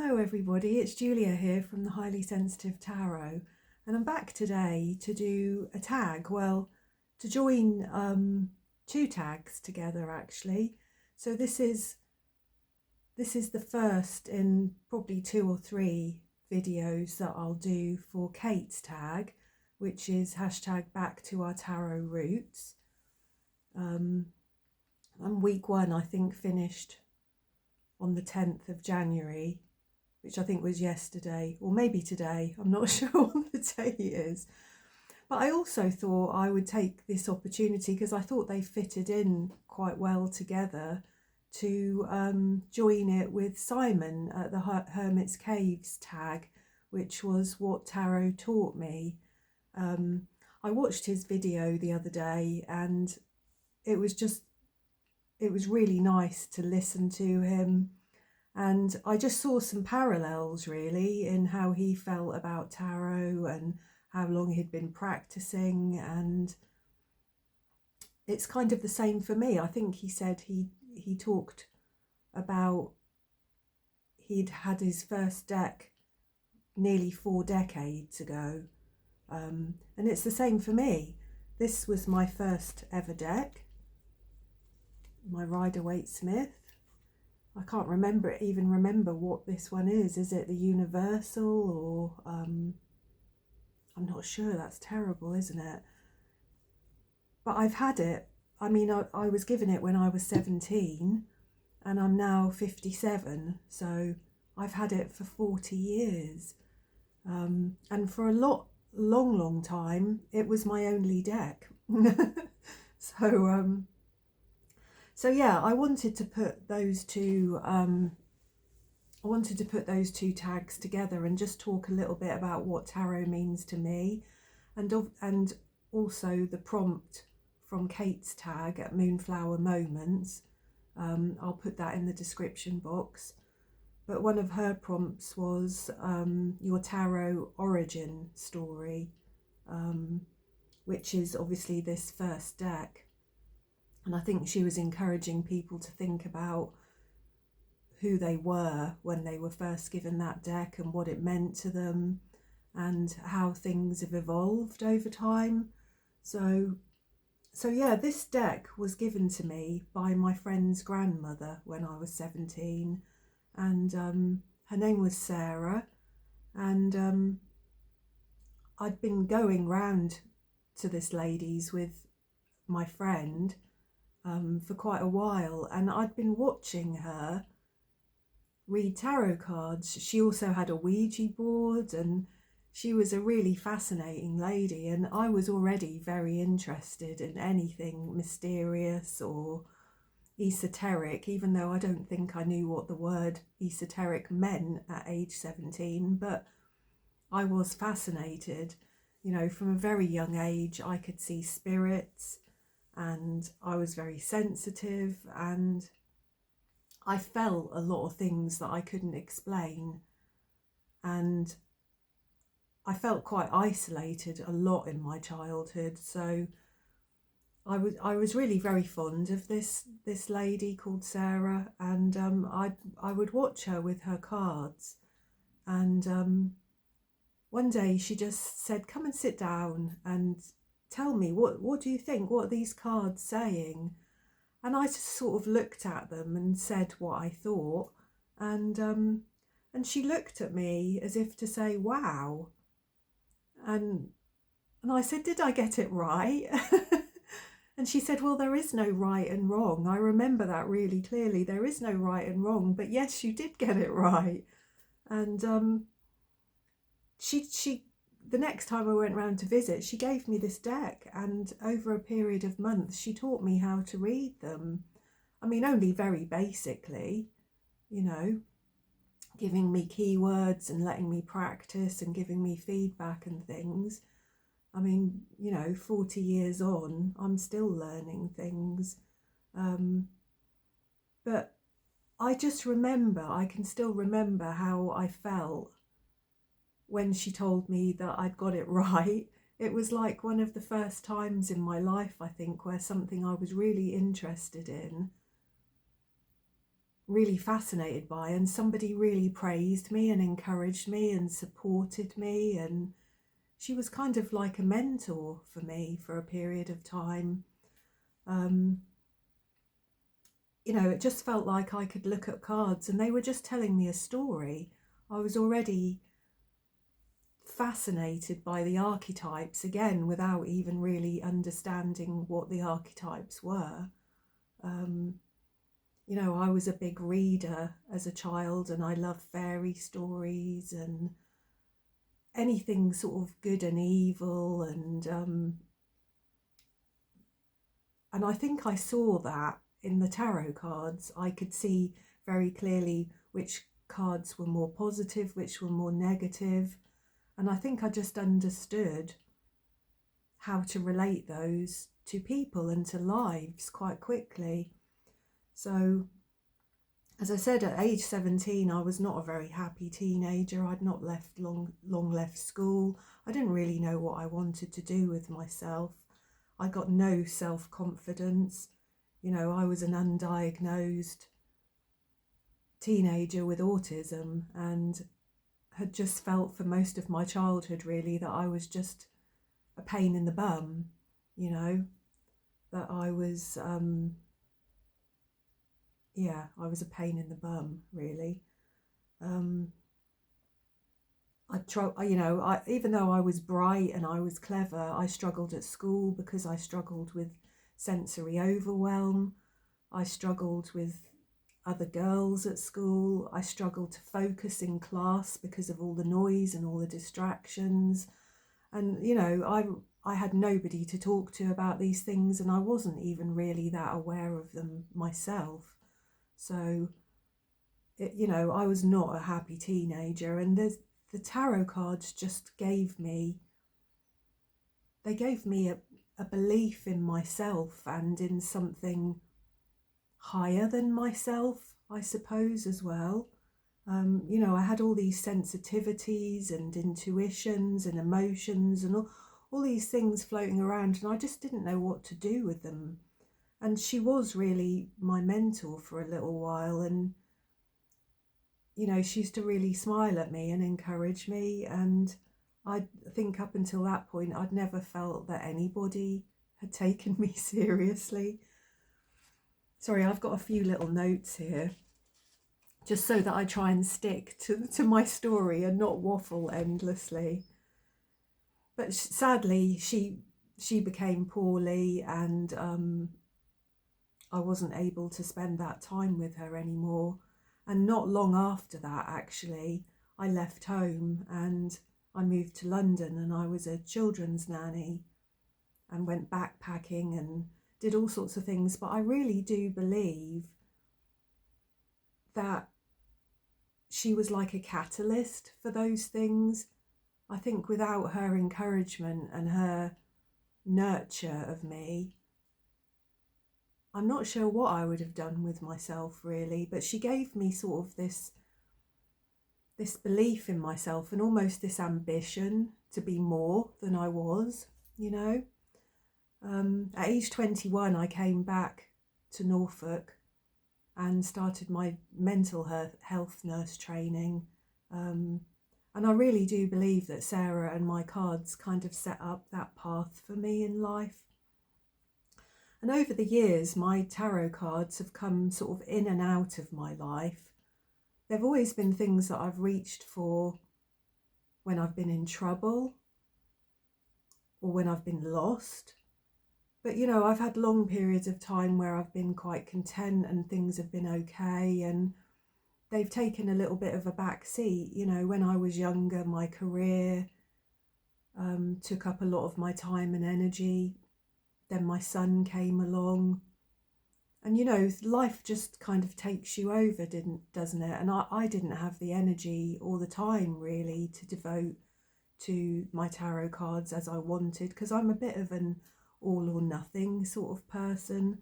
Hello everybody, it's Julia here from the Highly Sensitive Tarot, and I'm back today to do a tag, to join two tags together actually. So this is the first in probably 2 or 3 videos that I'll do for Kait's tag, which is hashtag back to our tarot roots. And week 1 I think finished on the 10th of January, which I think was yesterday, or maybe today. I'm not sure what the day is. But I also thought I would take this opportunity, because I thought they fitted in quite well together, to join it with Simon at the Hermit's Caves tag, which was what tarot taught me. I watched his video the other day, and it was really nice to listen to him, and I just saw some parallels really in how he felt about tarot and how long he'd been practicing, and it's kind of the same for me. I think he said he talked about he'd had his first deck nearly 4 decades ago, and it's the same for me. This was my first ever deck, my Rider-Waite-Smith. I can't even remember what this one is. Is it the Universal, or I'm not sure. That's terrible, isn't it? But I've had it. I mean, I was given it when I was 17 and I'm now 57, so I've had it for 40 years. And for a long time it was my only deck. So yeah, I wanted to put those two tags together and just talk a little bit about what tarot means to me, and also the prompt from Kait's tag at Moonflower Moments. I'll put that in the description box. But one of her prompts was your tarot origin story, which is obviously this first deck. And I think she was encouraging people to think about who they were when they were first given that deck and what it meant to them and how things have evolved over time. So yeah, this deck was given to me by my friend's grandmother when I was 17, and her name was Sarah, and I'd been going round to this lady's with my friend for quite a while, and I'd been watching her read tarot cards. She also had a Ouija board, and she was a really fascinating lady, and I was already very interested in anything mysterious or esoteric, even though I don't think I knew what the word esoteric meant at age 17, but I was fascinated. You know, from a very young age I could see spirits, and I was very sensitive, and I felt a lot of things that I couldn't explain, and I felt quite isolated a lot in my childhood. So I was really very fond of this lady called Sarah, and I would watch her with her cards, and one day she just said, "Come and sit down and tell me, what do you think? What are these cards saying?" And I just sort of looked at them and said what I thought, and she looked at me as if to say, "Wow." And I said, "Did I get it right?" And she said, "Well, there is no right and wrong. I remember that really clearly. There is no right and wrong, but yes, you did get it right." And she the next time I went round to visit, she gave me this deck, and over a period of months she taught me how to read them. I mean, only very basically, you know, giving me keywords and letting me practice and giving me feedback and things. I mean, you know, 40 years on, I'm still learning things. But I can still remember how I felt when she told me that I'd got it right. It was like one of the first times in my life, I think, where something I was really interested in really fascinated by, and somebody really praised me and encouraged me and supported me, and she was kind of like a mentor for me for a period of time. You know, it just felt like I could look at cards and they were just telling me a story. I was already fascinated by the archetypes, again, without even really understanding what the archetypes were. You know, I was a big reader as a child, and I loved fairy stories and anything sort of good and evil, and I think I saw that in the tarot cards. I could see very clearly which cards were more positive, which were more negative, and I think I just understood how to relate those to people and to lives quite quickly. So, as I said, at age 17, I was not a very happy teenager. I'd not long left school. I didn't really know what I wanted to do with myself. I got no self-confidence. You know, I was an undiagnosed teenager with autism and had just felt for most of my childhood, really, that I was just a pain in the bum, you know, that I was... I was a pain in the bum, really. Even though I was bright and I was clever, I struggled at school because I struggled with sensory overwhelm. I struggled with other girls at school. I struggled to focus in class because of all the noise and all the distractions. And, you know, I had nobody to talk to about these things, and I wasn't even really that aware of them myself. So, you know, I was not a happy teenager, and the tarot cards just gave me a belief in myself and in something higher than myself, I suppose, as well. You know, I had all these sensitivities and intuitions and emotions and all these things floating around, and I just didn't know what to do with them. And she was really my mentor for a little while, and you know, she used to really smile at me and encourage me. And I think up until that point, I'd never felt that anybody had taken me seriously. Sorry, I've got a few little notes here, just so that I try and stick to my story and not waffle endlessly. But sadly, she became poorly, and I wasn't able to spend that time with her anymore. And not long after that, actually, I left home and I moved to London, and I was a children's nanny and went backpacking and did all sorts of things. But I really do believe that she was like a catalyst for those things. I think without her encouragement and her nurture of me, I'm not sure what I would have done with myself, really. But she gave me sort of this belief in myself and almost this ambition to be more than I was, you know. At age 21, I came back to Norfolk and started my mental health nurse training. And I really do believe that Sarah and my cards kind of set up that path for me in life. And over the years, my tarot cards have come sort of in and out of my life. They've always been things that I've reached for when I've been in trouble or when I've been lost. But, you know, I've had long periods of time where I've been quite content and things have been okay, and they've taken a little bit of a back seat. You know, when I was younger, my career took up a lot of my time and energy. Then my son came along. And, you know, life just kind of takes you over, doesn't it? And I didn't have the energy or the time, really, to devote to my tarot cards as I wanted, because I'm a bit of an all or nothing sort of person.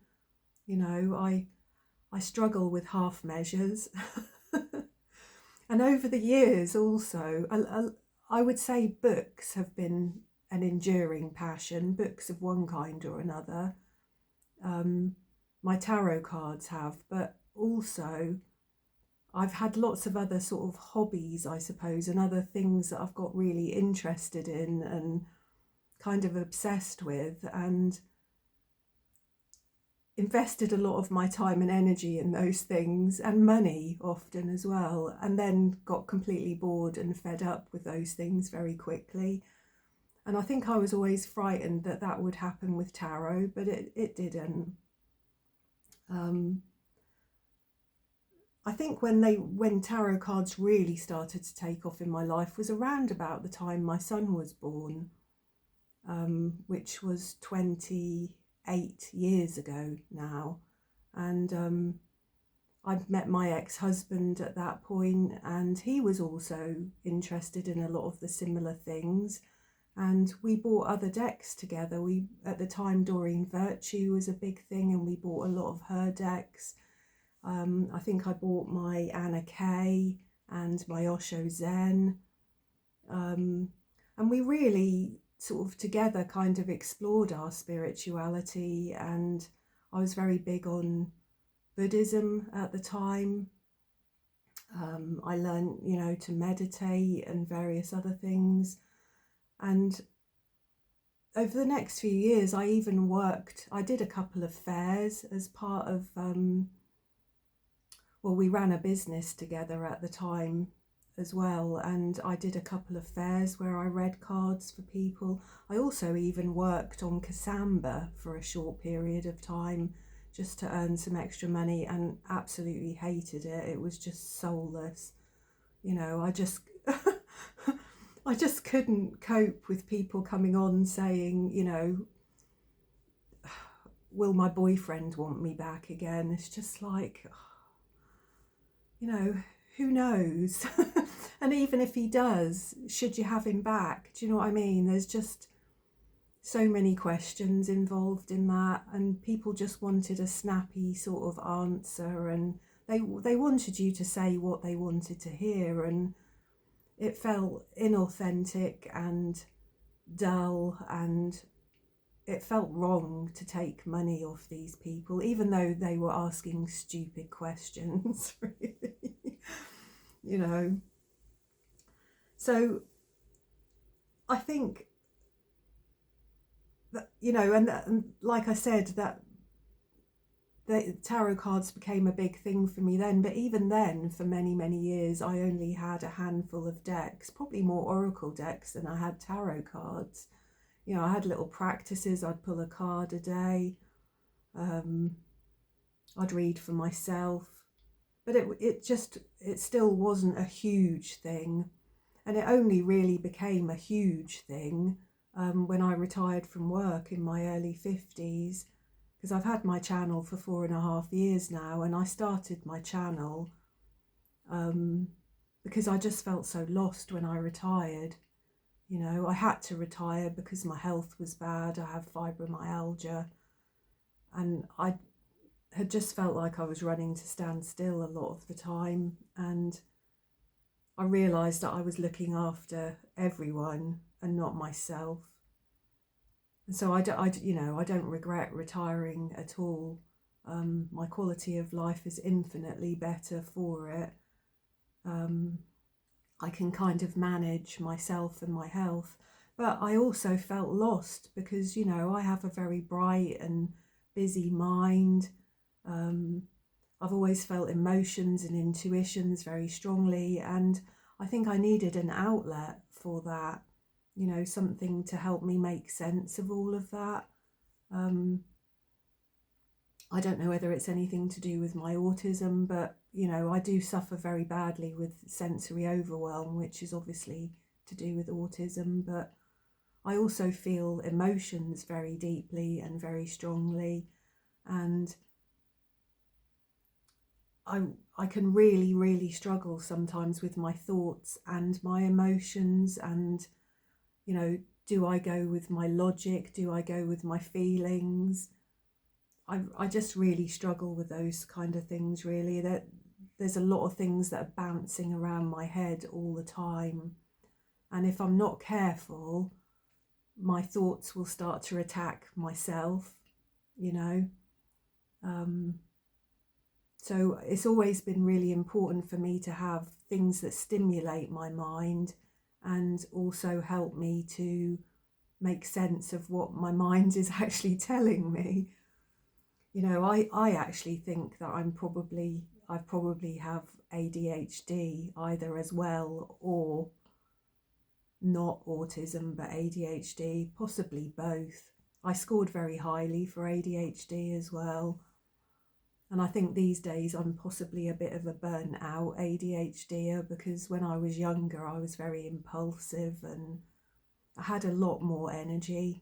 You know, I struggle with half measures. And over the years also, I would say books have been an enduring passion, books of one kind or another. My tarot cards have, but also I've had lots of other sort of hobbies, I suppose, and other things that I've got really interested in and kind of obsessed with, and invested a lot of my time and energy in those things, and money often as well, and then got completely bored and fed up with those things very quickly. And I think I was always frightened that that would happen with tarot, but it didn't. I think when tarot cards really started to take off in my life was around about the time my son was born, which was 28 years ago now. And I'd met my ex-husband at that point, and he was also interested in a lot of the similar things. And we bought other decks together. At the time, Doreen Virtue was a big thing, and we bought a lot of her decks. I think I bought my Anna Kay and my Osho Zen. And we really sort of together kind of explored our spirituality. And I was very big on Buddhism at the time. I learned, to meditate and various other things. And over the next few years, I did a couple of fairs as part of, we ran a business together at the time as well. And I did a couple of fairs where I read cards for people. I also even worked on Cassamba for a short period of time, just to earn some extra money, and absolutely hated it. It was just soulless. I just I just couldn't cope with people coming on saying, will my boyfriend want me back again? It's just like, who knows? And even if he does, should you have him back? Do you know what I mean? There's just so many questions involved in that, and people just wanted a snappy sort of answer, and they wanted you to say what they wanted to hear, and it felt inauthentic and dull, and it felt wrong to take money off these people, even though they were asking stupid questions, really. So I think that, and like I said, that the tarot cards became a big thing for me then, but even then, for many, many years, I only had a handful of decks, probably more oracle decks than I had tarot cards. I had little practices. I'd pull a card a day. I'd read for myself, but it still wasn't a huge thing. And it only really became a huge thing when I retired from work in my early 50s, because I've had my channel for 4.5 years now, and I started my channel because I just felt so lost when I retired. I had to retire because my health was bad. I have fibromyalgia, and I had just felt like I was running to stand still a lot of the time. And I realised that I was looking after everyone and not myself. And so I don't regret retiring at all. My quality of life is infinitely better for it. I can kind of manage myself and my health, but I also felt lost because, I have a very bright and busy mind. I've always felt emotions and intuitions very strongly, and I think I needed an outlet for that, something to help me make sense of all of that. I don't know whether it's anything to do with my autism, but, I do suffer very badly with sensory overwhelm, which is obviously to do with autism, but I also feel emotions very deeply and very strongly, and I can really, really struggle sometimes with my thoughts and my emotions, and, do I go with my logic? Do I go with my feelings? I just really struggle with those kind of things, really. There's a lot of things that are bouncing around my head all the time. And if I'm not careful, my thoughts will start to attack myself, So it's always been really important for me to have things that stimulate my mind and also help me to make sense of what my mind is actually telling me. You know, I actually think that I probably have ADHD, either as well or not autism but ADHD, possibly both. I scored very highly for ADHD as well. And I think these days I'm possibly a bit of a burnt out ADHDer, because when I was younger I was very impulsive and I had a lot more energy.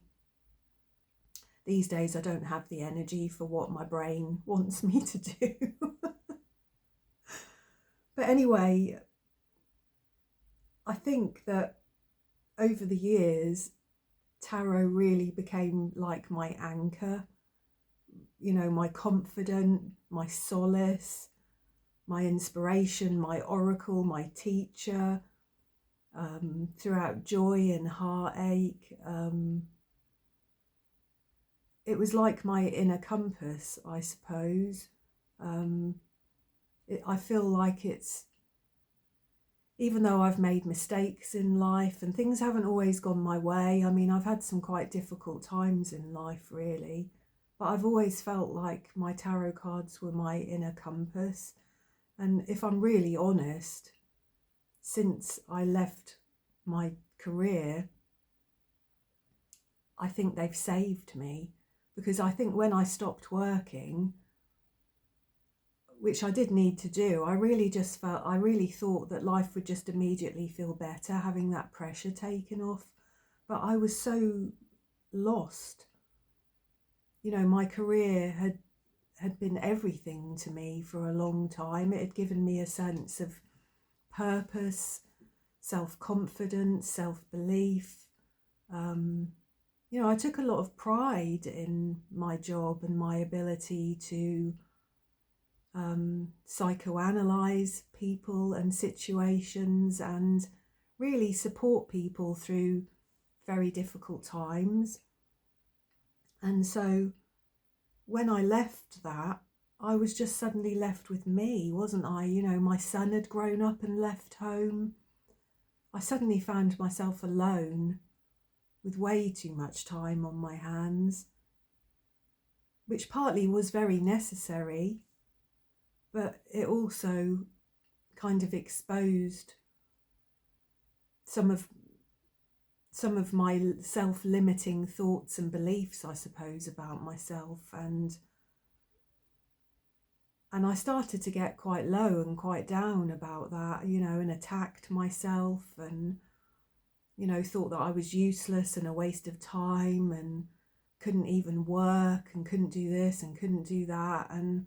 These days I don't have the energy for what my brain wants me to do. But anyway, I think that over the years, tarot really became like my anchor, you know, my confidant, my solace, my inspiration, my oracle, my teacher, throughout joy and heartache. It was like my inner compass, I suppose. I feel like it's, even though I've made mistakes in life and things haven't always gone my way, I mean, I've had some quite difficult times in life, really, but I've always felt like my tarot cards were my inner compass. And if I'm really honest, since I left my career, I think they've saved me, because I think when I stopped working, which I did need to do, I really thought that life would just immediately feel better having that pressure taken off. But I was so lost. You know, my career had been everything to me for a long time. It had given me a sense of purpose, self-confidence, self-belief. You know, I took a lot of pride in my job and my ability to psychoanalyze people and situations and really support people through very difficult times. And so when I left that, I was just suddenly left with me, wasn't I? You know, my son had grown up and left home. I suddenly found myself alone with way too much time on my hands, which partly was very necessary, but it also kind of exposed some of my self-limiting thoughts and beliefs, I suppose, about myself, and I started to get quite low and quite down about that, you know, and attacked myself, and, you know, thought that I was useless and a waste of time and couldn't even work and couldn't do this and couldn't do that. And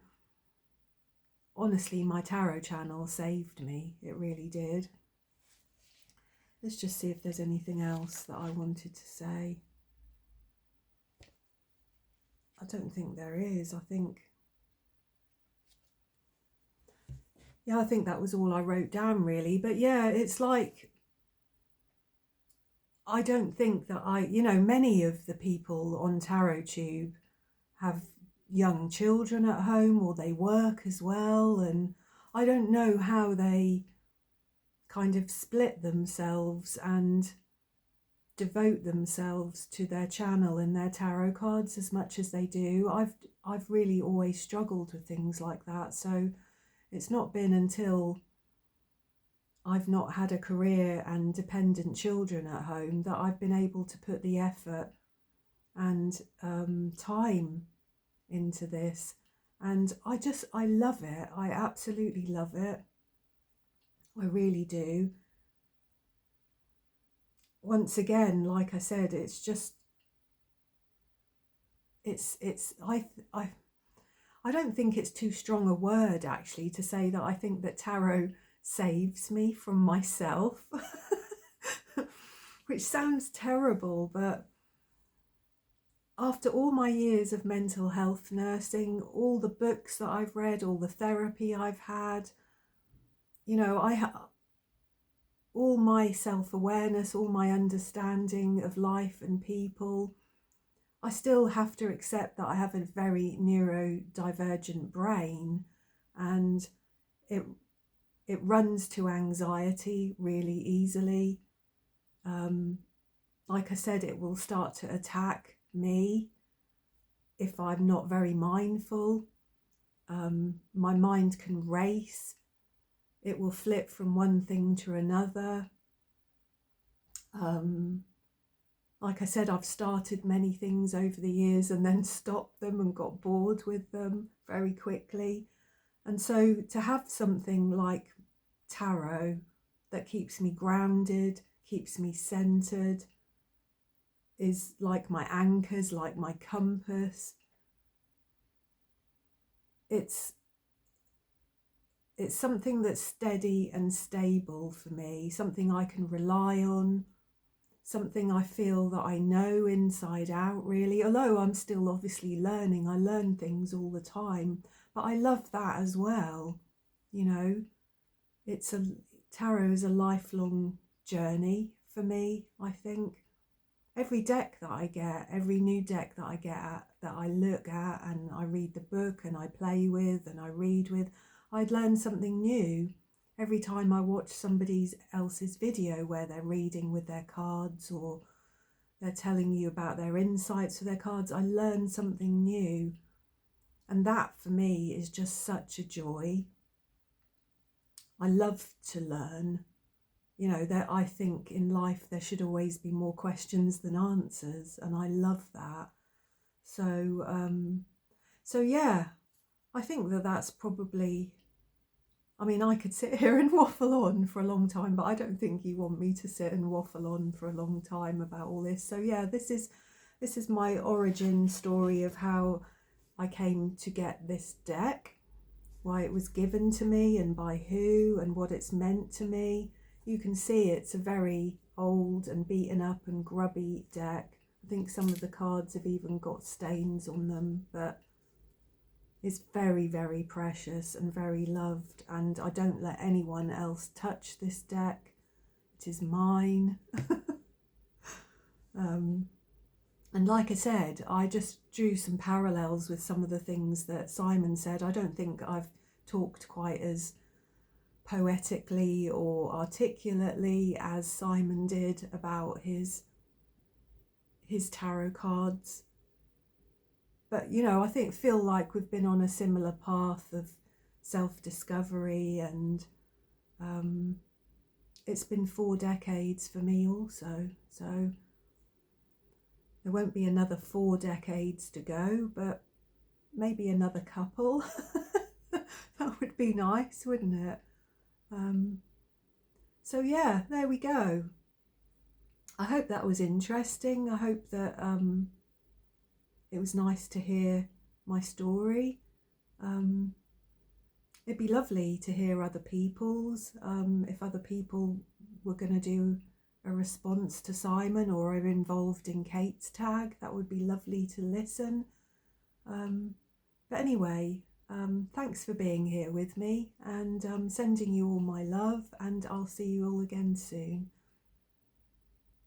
honestly, my tarot channel saved me. It really did. Let's just see if there's anything else that I wanted to say. I don't think there is. I think that was all I wrote down, really. But yeah, it's like, I don't think that you know, many of the people on TarotTube have young children at home, or they work as well, and I don't know how they kind of split themselves and devote themselves to their channel and their tarot cards as much as they do. I've really always struggled with things like that, so it's not been until I've not had a career and dependent children at home that I've been able to put the effort and time into this. And I love it. I absolutely love it. I really do. Once again, like I said, it's just, I don't think it's too strong a word, actually, to say that I think that tarot saves me from myself, which sounds terrible, but after all my years of mental health nursing, all the books that I've read, all the therapy I've had, you know, all my self-awareness, all my understanding of life and people, I still have to accept that I have a very neurodivergent brain, and it runs to anxiety really easily. Like I said, it will start to attack me if I'm not very mindful. My mind can race. It will flip from one thing to another. Like I said, I've started many things over the years and then stopped them and got bored with them very quickly. And so to have something like tarot that keeps me grounded, keeps me centered, is like my anchors, like my compass. It's something that's steady and stable for me, something I can rely on, something I feel that I know inside out, really. Although I'm still obviously learning, I learn things all the time, but I love that as well. You know, tarot is a lifelong journey for me, I think. Every deck that I get, every new deck that I get at, that I look at and I read the book and I play with and I read with, I'd learn something new. Every time I watch somebody else's video where they're reading with their cards or they're telling you about their insights for their cards, I learn something new. And that for me is just such a joy. I love to learn. You know, that I think in life there should always be more questions than answers, and I love that. So yeah, I think that that's probably, I mean, I could sit here and waffle on for a long time, but I don't think you want me to sit and waffle on for a long time about all this. So yeah, this is my origin story of how I came to get this deck, why it was given to me and by who and what it's meant to me. You can see it's a very old and beaten up and grubby deck. I think some of the cards have even got stains on them, but it's very, very precious and very loved, and I don't let anyone else touch this deck. It is mine. And like I said, I just drew some parallels with some of the things that Simon said. I don't think I've talked quite as poetically or articulately as Simon did about his tarot cards, but you know, I feel like we've been on a similar path of self-discovery, and it's been 4 decades for me also, so there won't be another 4 decades to go, but maybe another couple. That would be nice, wouldn't it? So yeah, there we go. I hope that was interesting. I hope that it was nice to hear my story. It'd be lovely to hear other people's. If other people were going to do a response to Simon or are involved in Kait's tag, that would be lovely to listen. But anyway, thanks for being here with me, and sending you all my love, and I'll see you all again soon.